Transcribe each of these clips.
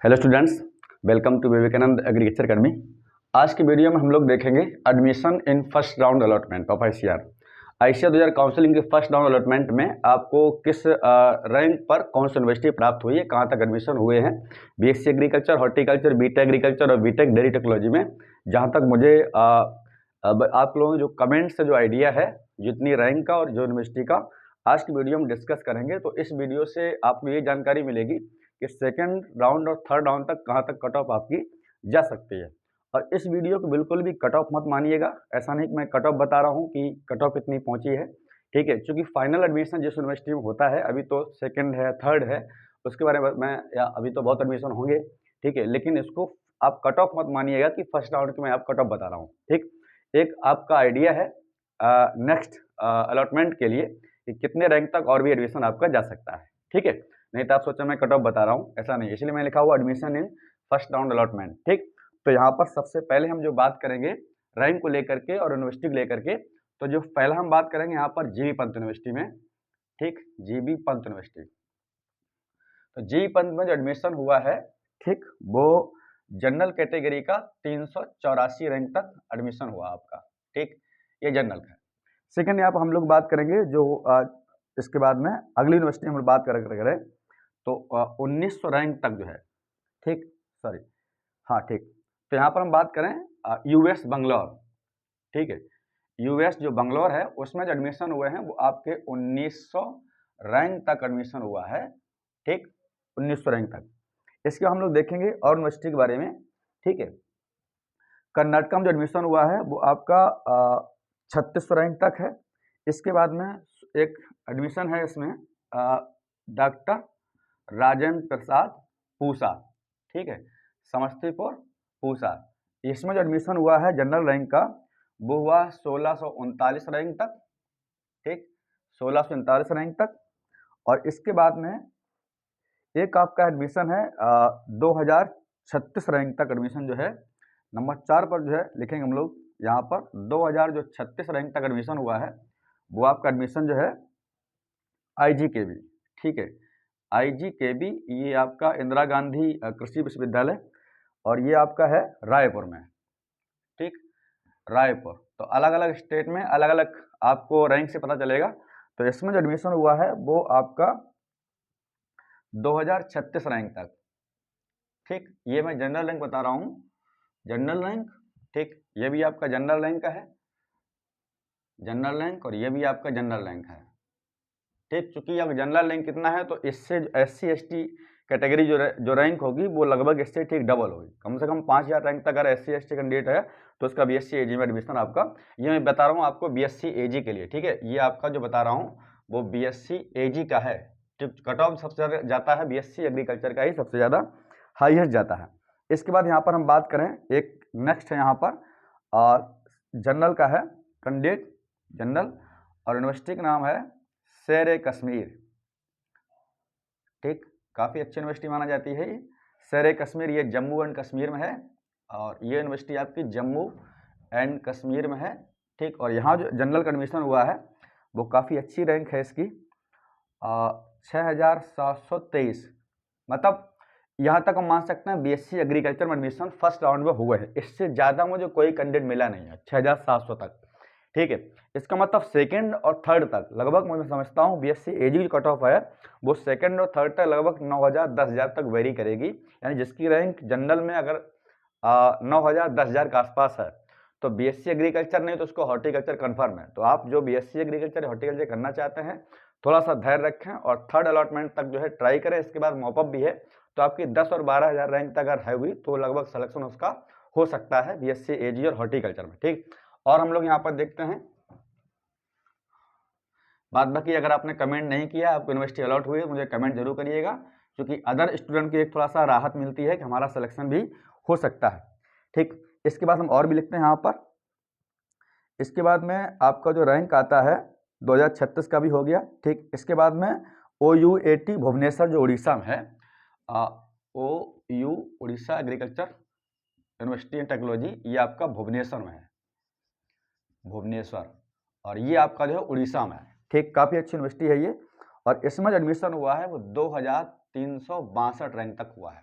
Hello students, welcome to Vivekananda agriculture academy. आज की video में हम लोग देखेंगे admission in first round allotment of ICR 2000 counselling के फर्स्ट राउंड अलॉटमेंट में आपको किस रैंक पर कौन सी यूनिवर्सिटी प्राप्त हुई है, कहाँ तक एडमिशन हुए हैं BSc agriculture, horticulture, BTech agriculture और बीटेक डेयरी टेक्नोलॉजी में। जहाँ तक मुझे अब आप लोगों जो कमेंट से जो आइडिया है जितनी रैंक का और जो यूनिवर्सिटी का आज की वीडियो में डिस्कस करेंगे, तो इस वीडियो से आपको ये जानकारी मिलेगी कि सेकंड राउंड और थर्ड राउंड तक कहाँ तक कट ऑफ आपकी जा सकती है। और इस वीडियो को बिल्कुल भी कट ऑफ मत मानिएगा, ऐसा नहीं कि मैं कट ऑफ बता रहा हूँ कि कट ऑफ इतनी पहुँची है, ठीक है। क्योंकि फाइनल एडमिशन जिस यूनिवर्सिटी में होता है, अभी तो सेकंड है, थर्ड है, उसके बारे में मैं या अभी तो बहुत एडमिशन होंगे, ठीक है, लेकिन इसको आप कट ऑफ मत मानिएगा कि फर्स्ट राउंड की मैं आप कट ऑफ बता रहा हूँ, ठीक। एक आपका आइडिया है नेक्स्ट अलॉटमेंट के लिए कि कितने रैंक तक और भी एडमिशन आपका जा सकता है, ठीक है। नहीं तो आप सोचो मैं कट ऑफ बता रहा हूँ, ऐसा नहीं, इसलिए मैं लिखा हुआ admission in first round allotment, ठीक। तो यहाँ पर सबसे पहले हम जो बात करेंगे रैंक को लेकर के और यूनिवर्सिटी को लेकर के, तो जो पहला हम बात करेंगे यहाँ पर जीबी पंत यूनिवर्सिटी में, ठीक, जीबी पंत यूनिवर्सिटी। तो जीबी पंत में जो एडमिशन हुआ है, ठीक, वो जनरल कैटेगरी का 384 रैंक तक एडमिशन हुआ आपका, ठीक, ये जनरल का है। सेकेंड यहाँ पर हम लोग बात करेंगे जो इसके बाद में अगली यूनिवर्सिटी हम लोग बात करें तो 1900 रैंक तक जो है, ठीक, सॉरी, हाँ, ठीक। तो यहाँ पर हम बात करें यूएस बंगलौर, ठीक है, यूएस जो बंगलौर है उसमें जो एडमिशन हुए हैं वो आपके 1900 रैंक तक एडमिशन हुआ है, ठीक, 1900 रैंक तक। इसके हम लोग देखेंगे और यूनिवर्सिटी के बारे में, ठीक है। कर्नाटक में जो एडमिशन हुआ है वो आपका 3600 रैंक तक है। इसके बाद में एक एडमिशन है इसमें डॉक्टर राजेंद्र प्रसाद पूसा, ठीक है, समस्तीपुर पूसा। इसमें जो एडमिशन हुआ है जनरल रैंक का वो हुआ 1639 रैंक तक, ठीक, 1639 रैंक तक। और इसके बाद में एक आपका एडमिशन है 2036 रैंक तक एडमिशन जो है, नंबर 4 पर जो है लिखेंगे हम लोग यहाँ पर 2036 रैंक तक एडमिशन हुआ है, वो आपका एडमिशन जो है IGKB, ठीक है, IGKB, ये आपका इंदिरा गांधी कृषि विश्वविद्यालय और ये आपका है रायपुर में, ठीक, रायपुर। तो अलग अलग स्टेट में अलग अलग आपको रैंक से पता चलेगा। तो इसमें जो एडमिशन हुआ है वो आपका 2036 रैंक तक, ठीक, ये मैं जनरल रैंक बता रहा हूँ, जनरल रैंक, ठीक, ये भी आपका जनरल रैंक का है, जनरल रैंक, और ये भी आपका जनरल रैंक है, ठीक। चूंकि अब जनरल रैंक कितना है तो इससे SC ST कैटेगरी जो रैंक होगी वो लगभग इससे ठीक डबल होगी, कम से कम 5000 रैंक तक अगर SC ST कैंडिडेट है तो उसका BSc AG में एडमिशन आपका, ये मैं बता रहा हूँ आपको BSc AG के लिए, ठीक है, ये आपका जो बता रहा हूँ वो BSc AG का है, ठीक। कट ऑफ सबसे ज़्यादा जाता है BSc एग्रीकल्चर का ही सबसे ज़्यादा हाईएस्ट जाता है। इसके बाद यहाँ पर हम बात करें, एक नेक्स्ट है यहाँ पर जनरल का है, कैंडिडेट जनरल, और यूनिवर्सिटी का नाम है शेर कश्मीर, ठीक, काफ़ी अच्छी यूनिवर्सिटी माना जाती है ये शेर कश्मीर, ये जम्मू एंड कश्मीर में है, और ये यूनिवर्सिटी आपकी जम्मू एंड कश्मीर में है, ठीक। और यहाँ जो जनरल का एडमिशन हुआ है वो काफ़ी अच्छी रैंक है इसकी 6723, मतलब यहाँ तक हम मान सकते हैं BSc एग्रीकल्चर में एडमिशन फर्स्ट राउंड में हुए हैं, इससे ज़्यादा मुझे कोई कैंडिडेट मिला नहीं है 6700 तक, ठीक है। इसका मतलब सेकंड और थर्ड तक लगभग मैं समझता हूँ BSc AG की कट ऑफ है वो सेकंड और थर्ड तक लगभग 9000 10,000 तक वेरी करेगी, यानी जिसकी रैंक जनरल में अगर 9000 10,000 के आसपास है तो BSc एग्रीकल्चर नहीं तो उसको हॉर्टिकल्चर कन्फर्म है। तो आप जो BSc एग्रीकल्चर हॉर्टिकल्चर करना चाहते हैं थोड़ा सा धैर्य रखें और थर्ड अलॉटमेंट तक जो है ट्राई करें। इसके बाद मॉपअप भी है, तो आपकी 10 और 12,000 रैंक तक अगर है हुई तो लगभग सिलेक्शन उसका हो सकता है BSc AG और हॉर्टिकल्चर में, ठीक। और हम लोग यहाँ पर देखते हैं बाद बाकी, अगर आपने कमेंट नहीं किया आपको यूनिवर्सिटी अलॉट हुई है मुझे कमेंट जरूर करिएगा, क्योंकि अदर स्टूडेंट की एक थोड़ा सा राहत मिलती है कि हमारा सिलेक्शन भी हो सकता है, ठीक। इसके बाद हम और भी लिखते हैं यहाँ पर। इसके बाद में आपका जो रैंक आता है 2036 का भी हो गया, ठीक। इसके बाद में OUAT भुवनेश्वर जो उड़ीसा में है, OU Orissa agriculture university and technology, ये आपका भुवनेश्वर में है, भुवनेश्वर, और ये आपका जो है उड़ीसा में है, ठीक, काफ़ी अच्छी यूनिवर्सिटी है ये। और इसमें जो एडमिशन हुआ है वो 2362 रैंक तक हुआ है,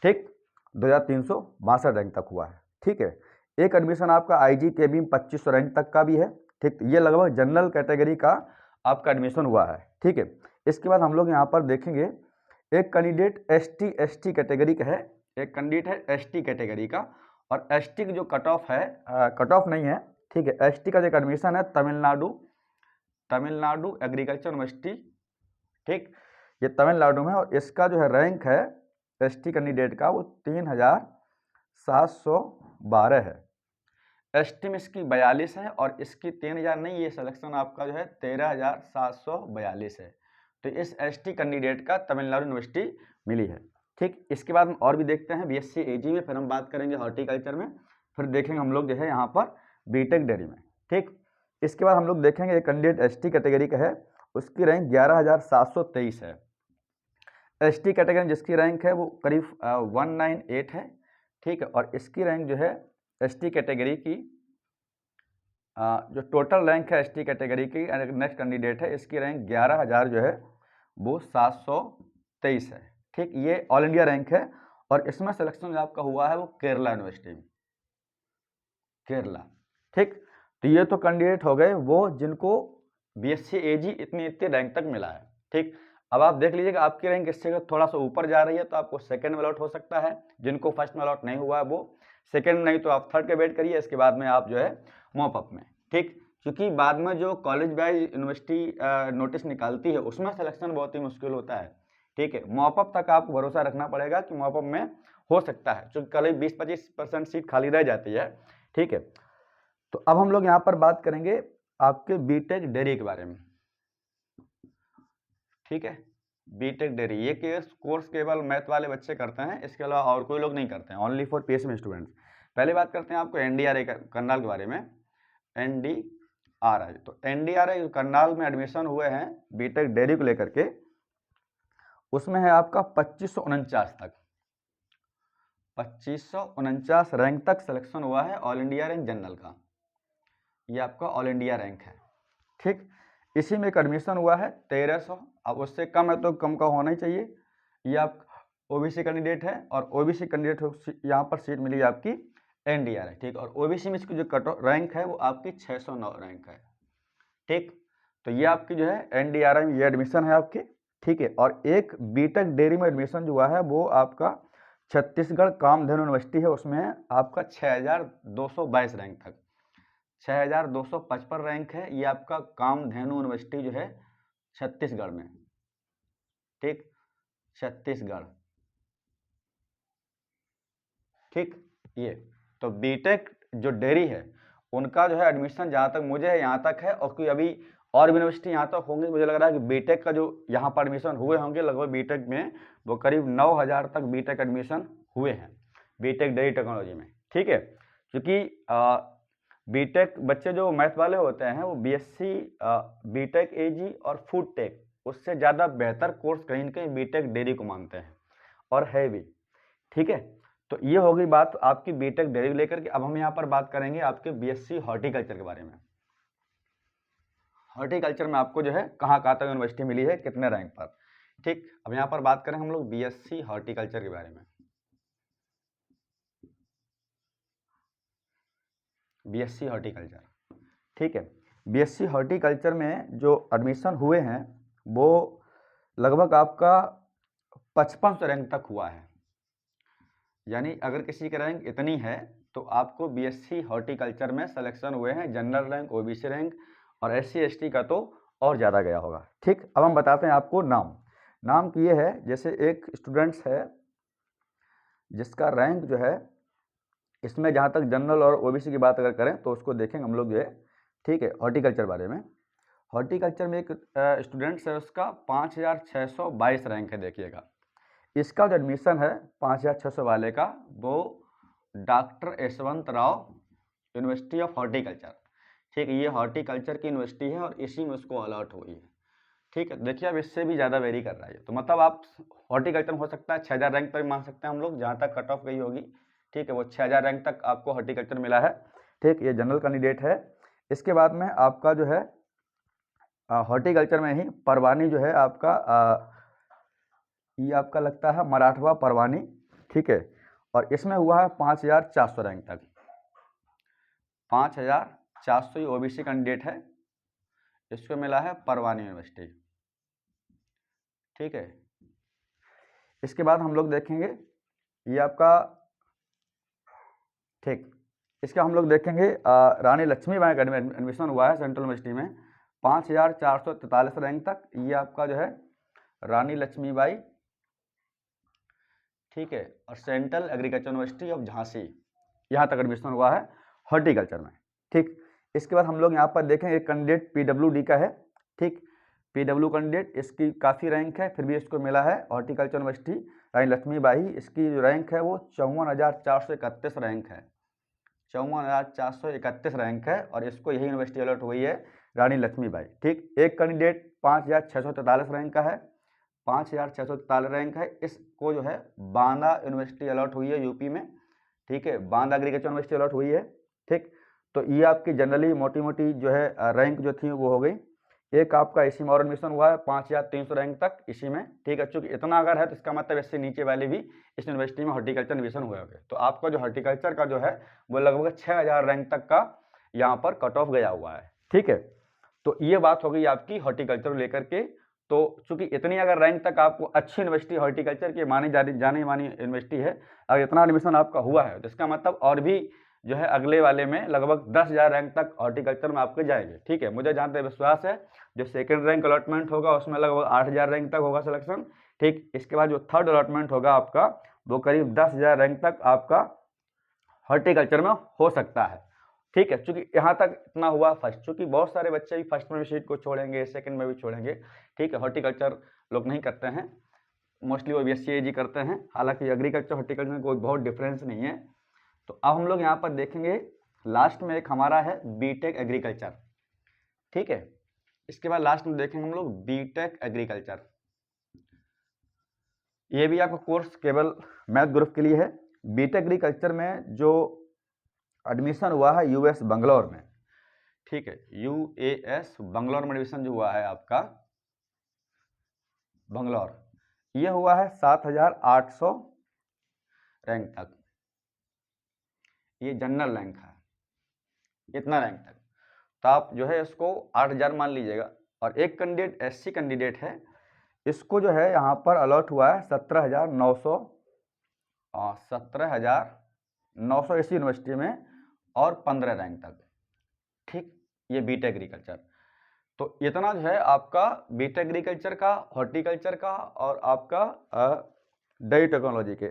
ठीक, 2362 रैंक तक हुआ है। ठीक है, एक एडमिशन आपका IG KB में 2500 रैंक तक का भी है। ठीक, ये लगभग जनरल कैटेगरी का आपका एडमिशन हुआ है। ठीक है, इसके बाद हम लोग यहाँ पर देखेंगे एक कैंडिडेट ST कैटेगरी का है, एक कैंडिडेट है ST कैटेगरी का, और ST की जो कट ऑफ है, कट ऑफ नहीं है, ठीक है, ST का जो एडमिशन है तमिलनाडु एग्रीकल्चर यूनिवर्सिटी, ठीक, ये तमिलनाडु में, और इसका जो है रैंक है ST कैंडिडेट का वो 3712 है। ST में इसकी 42 है और इसकी 3000 नहीं, ये सिलेक्शन आपका जो है 13742 है। तो इस ST कैंडिडेट का तमिलनाडु यूनिवर्सिटी मिली है। ठीक, इसके बाद हम और भी देखते हैं BSc AG में, फिर हम बात करेंगे हॉर्टिकल्चर में, फिर देखेंगे हम लोग जो है यहाँ पर BTech डेयरी में। ठीक, इसके बाद हम लोग देखेंगे एक कैंडिडेट ST कैटेगरी का है, उसकी रैंक 11723 है। ST कैटेगरी जिसकी रैंक है वो करीब 198 है। ठीक है, और इसकी रैंक जो है ST कैटेगरी की जो टोटल रैंक है ST कैटेगरी की, नेक्स्ट कैंडिडेट है, इसकी रैंक 11000 जो है वो 723 है। ठीक, ये ऑल इंडिया रैंक है, और इसमें सिलेक्शन जो आपका हुआ है वो केरला यूनिवर्सिटी में, केरला। ठीक, तो ये तो कैंडिडेट हो गए वो जिनको BSc AG इतनी रैंक तक मिला है। ठीक, अब आप देख लीजिएगा आपकी रैंक इससे थोड़ा सा ऊपर जा रही है तो आपको सेकंड में अलॉट हो सकता है, जिनको फर्स्ट में अलॉट नहीं हुआ है वो सेकंड, नहीं तो आप थर्ड के वेट करिए, इसके बाद में आप जो है मॉपअप में। ठीक, क्योंकि बाद में जो कॉलेज वाइज यूनिवर्सिटी नोटिस निकालती है उसमें सिलेक्शन बहुत ही मुश्किल होता है। ठीक है, मॉपअप तक आपको भरोसा रखना पड़ेगा कि मॉपअप में हो सकता है, क्योंकि कल 20-25% सीट खाली रह जाती है। ठीक है, तो अब हम लोग यहाँ पर बात करेंगे आपके BTech डेयरी के बारे में। ठीक है, BTech डेयरी ये कोर्स केवल मैथ वाले बच्चे करते हैं, इसके अलावा और कोई लोग नहीं करते हैं, ओनली फॉर PSM स्टूडेंट्स। पहले बात करते हैं आपको NDRI करनाल के बारे में। NDRI, तो NDRI करनाल में एडमिशन हुए हैं BTech डेयरी को लेकर के, उसमें है आपका 2549 तक, 2549 रैंक तक सिलेक्शन हुआ है, ऑल इंडिया रैंक जनरल का, ये आपका ऑल इंडिया रैंक है। ठीक, इसी में एक एडमिशन हुआ है 1300, अब उससे कम है तो कम का होना ही चाहिए। ये आप OBC कैंडिडेट है, और OBC कैंडिडेट यहाँ पर सीट मिली आपकी NDRI। ठीक, और OBC में इसकी जो कट रैंक है वो आपकी 609 रैंक है। ठीक, तो ये आपकी जो है NDRI में ये एडमिशन है आपकी। ठीक है, और एक BTech डेयरी में एडमिशन जो हुआ है वो आपका छत्तीसगढ़ कामधेनु यूनिवर्सिटी है, उसमें आपका 6222 रैंक तक, 6255 रैंक है, ये आपका कामधेनु यूनिवर्सिटी जो है छत्तीसगढ़ में। ठीक, छत्तीसगढ़। ठीक, ये तो BTech जो डेयरी है उनका जो है एडमिशन जहाँ तक मुझे यहाँ तक है, और कोई अभी और यूनिवर्सिटी यहाँ तक होंगे, मुझे लग रहा है कि BTech का जो यहाँ पर एडमिशन हुए होंगे लगभग BTech में वो करीब 9000 तक BTech एडमिशन हुए हैं BTech डेयरी टेक्नोलॉजी में। ठीक है, क्योंकि BTech बच्चे जो मैथ वाले होते हैं वो BSc BTech AG और फूड टेक उससे ज़्यादा बेहतर कोर्स कहीं ना कहीं BTech डेयरी को मानते हैं, और है भी। ठीक है, तो ये हो गई बात आपकी BTech डेयरी लेकर के। अब हम यहाँ पर बात करेंगे आपके BSc हॉर्टिकल्चर के बारे में। हॉर्टिकल्चर में आपको जो है कहाँ तक यूनिवर्सिटी मिली है, कितने रैंक पर। ठीक, अब यहाँ पर बात करें हम लोग BSc हॉर्टिकल्चर के बारे में। BSc हॉर्टिकल्चर, ठीक है, BSc हॉर्टिकल्चर में जो एडमिशन हुए हैं वो लगभग आपका 5500 रैंक तक हुआ है। यानी अगर किसी की रैंक इतनी है तो आपको BSc हॉर्टिकल्चर में सिलेक्शन हुए हैं, जनरल रैंक, OBC रैंक और SC ST का तो और ज़्यादा गया होगा। ठीक, अब हम बताते हैं आपको नाम की ये है, जैसे एक स्टूडेंट्स है जिसका रैंक जो है, इसमें जहाँ तक जनरल और OBC की बात अगर करें तो उसको देखेंगे हम लोग जो है। ठीक है, हॉर्टिकल्चर बारे में, हॉर्टिकल्चर में एक स्टूडेंट्स है उसका 5622 रैंक है। देखिएगा इसका जो एडमिशन है 5600 वाले का वो doctor Yashwant Rao university of horticulture. ठीक है, ये हॉर्टिकल्चर की यूनिवर्सिटी है और इसी में उसको अलॉट हुई है। ठीक है, देखिए अब इससे भी ज़्यादा वेरी कर रहा है, तो मतलब आप हॉर्टिकल्चर में हो सकता है 6000 रैंक पर भी मान सकते हैं हम लोग, जहाँ तक कट ऑफ गई होगी। ठीक है, वो 6000 रैंक तक आपको हॉर्टिकल्चर मिला है। ठीक, ये जनरल कैंडिडेट है। इसके बाद में आपका जो है हॉर्टिकल्चर में ही परवानी जो है आपका ये आपका लगता है मराठवा परवानी। ठीक है। और इसमें हुआ है 5400 रैंक तक, 5400 ओबीसी कैंडिडेट है, इसको मिला है परवानी यूनिवर्सिटी। ठीक है, इसके बाद हम लोग देखेंगे ये आपका, ठीक, इसका हम लोग देखेंगे रानी लक्ष्मीबाई का एडमिशन हुआ है सेंट्रल यूनिवर्सिटी में 5443 रैंक तक। ये आपका जो है रानी लक्ष्मीबाई, ठीक है, और central agriculture university of Jhansi, यहाँ तक एडमिशन हुआ है हॉर्टिकल्चर में। ठीक, इसके बाद हम लोग यहाँ पर देखें एक कैंडिडेट पीडब्ल्यूडी का है। ठीक, पीडब्ल्यू कैंडिडेट, इसकी काफ़ी रैंक है, फिर भी इसको मिला है हॉर्टिकल्चर यूनिवर्सिटी रानी लक्ष्मीबाई। इसकी जो रैंक है वो 54,431 रैंक है, 54,431 रैंक है, और इसको यही यूनिवर्सिटी अलॉट हुई है रानी लक्ष्मीबाई। ठीक, एक कैंडिडेट 5,643 रैंक का है, 5,643 रैंक है, इसको जो है बांदा यूनिवर्सिटी अलॉट हुई है यूपी में। ठीक है, बांदा एग्रीकल्चर यूनिवर्सिटी अलॉट हुई है। ठीक, तो ये आपकी जनरली मोटी मोटी जो है रैंक जो थी वो हो गई। एक आपका इसी में और एडमिशन हुआ है 5,300 रैंक तक इसी में। ठीक है, चूँकि इतना अगर है तो इसका मतलब इससे नीचे वाले भी इस यूनिवर्सिटी में हॉर्टिकल्चर एडमिशन हुए होंगे। तो आपका जो हॉर्टिकल्चर का जो है वो लगभग 6,000 रैंक तक का यहाँ पर कट ऑफ गया हुआ है। ठीक है, तो ये बात हो गई आपकी हॉर्टिकल्चर लेकर के। तो चूंकि इतनी अगर रैंक तक आपको अच्छी यूनिवर्सिटी हॉर्टिकल्चर की जानी मानी यूनिवर्सिटी है, अगर इतना एडमिशन आपका हुआ है तो इसका मतलब और भी जो है अगले वाले में लगभग 10,000 रैंक तक हॉर्टिकल्चर में आपके जाएंगे। ठीक है, मुझे जहाँ तक विश्वास है जो सेकंड रैंक अलॉटमेंट होगा उसमें लगभग 8,000 रैंक तक होगा सिलेक्शन। ठीक, इसके बाद जो थर्ड अलॉटमेंट होगा आपका वो करीब 10,000 रैंक तक आपका हॉर्टिकल्चर में हो सकता है। ठीक है, चूंकि यहाँ तक इतना हुआ फर्स्ट, चूंकि बहुत सारे बच्चे भी फर्स्ट में भी सीट को छोड़ेंगे, सेकंड में भी छोड़ेंगे। ठीक है, हॉर्टिकल्चर लोग नहीं करते हैं, मोस्टली वो BSc करते हैं, हालांकि एग्रीकल्चर हॉर्टिकल्चर में कोई बहुत डिफरेंस नहीं है। तो अब हम लोग यहाँ पर देखेंगे लास्ट में एक हमारा है बीटेक एग्रीकल्चर। ठीक है, इसके बाद लास्ट में देखेंगे हम लोग बीटेक एग्रीकल्चर। ये भी आपका कोर्स केवल मैथ ग्रुप के लिए है। बीटेक एग्रीकल्चर में जो एडमिशन हुआ है US बंगलौर में। ठीक है, US बंगलौर में एडमिशन जो हुआ है आपका बंगलौर, ये हुआ है 7,800 रैंक तक, ये जनरल रैंक है, इतना रैंक तक। तो आप जो है इसको 8,000 मान लीजिएगा। और एक कैंडिडेट SC कैंडिडेट है, इसको जो है यहाँ पर अलॉट हुआ है 17,900 इसी यूनिवर्सिटी में, और 15 रैंक तक। ठीक, ये बीटेक एग्रीकल्चर। तो इतना जो है आपका बीटेक एग्रीकल्चर का, हॉर्टिकल्चर का और आपका डेयरी टेक्नोलॉजी के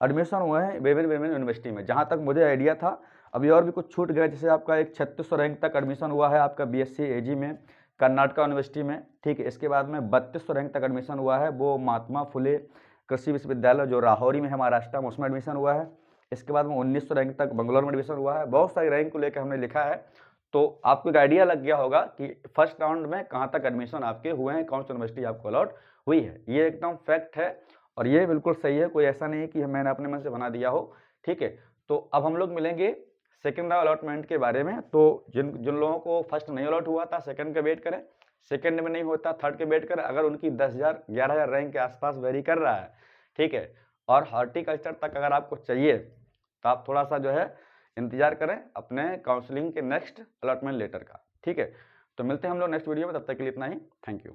एडमिशन हुए हैं विभिन्न यूनिवर्सिटी में। जहाँ तक मुझे आइडिया था, अभी और भी कुछ छूट गया, जैसे आपका एक 3600 रैंक तक एडमिशन हुआ है आपका BSc AG में कर्नाटका यूनिवर्सिटी में। ठीक है, इसके बाद में 3200 रैंक तक एडमिशन हुआ है वो महात्मा फुले कृषि विश्वविद्यालय जो राहौरी में है महाराष्ट्र में, उसमें एडमिशन हुआ है। इसके बाद में 1900 रैंक तक बंगलौर में एडमिशन हुआ है। बहुत सारी रैंक को लेकर हमने लिखा है, तो आपको एक आइडिया लग गया होगा कि फर्स्ट राउंड में कहाँ तक एडमिशन आपके हुए हैं, कौन सी यूनिवर्सिटी आपको अलॉट हुई है। ये एकदम फैक्ट है और ये बिल्कुल सही है, कोई ऐसा नहीं है कि मैंने अपने मन से बना दिया हो। ठीक है, तो अब हम लोग मिलेंगे सेकेंड राउंड अलॉटमेंट के बारे में। तो जिन लोगों को फर्स्ट नहीं अलॉट हुआ था, सेकंड का वेट करें, सेकंड में नहीं होता थर्ड के वेट करें। अगर उनकी 10,000 11,000 रैंक के आसपास वेरी कर रहा है, ठीक है, और हॉर्टिकल्चर तक अगर आपको चाहिए तो आप थोड़ा सा जो है इंतजार करें अपने काउंसलिंग के नेक्स्ट अलॉटमेंट लेटर का। ठीक है, तो मिलते हैं हम लोग नेक्स्ट वीडियो में, तब तक के लिए इतना ही। Thank you.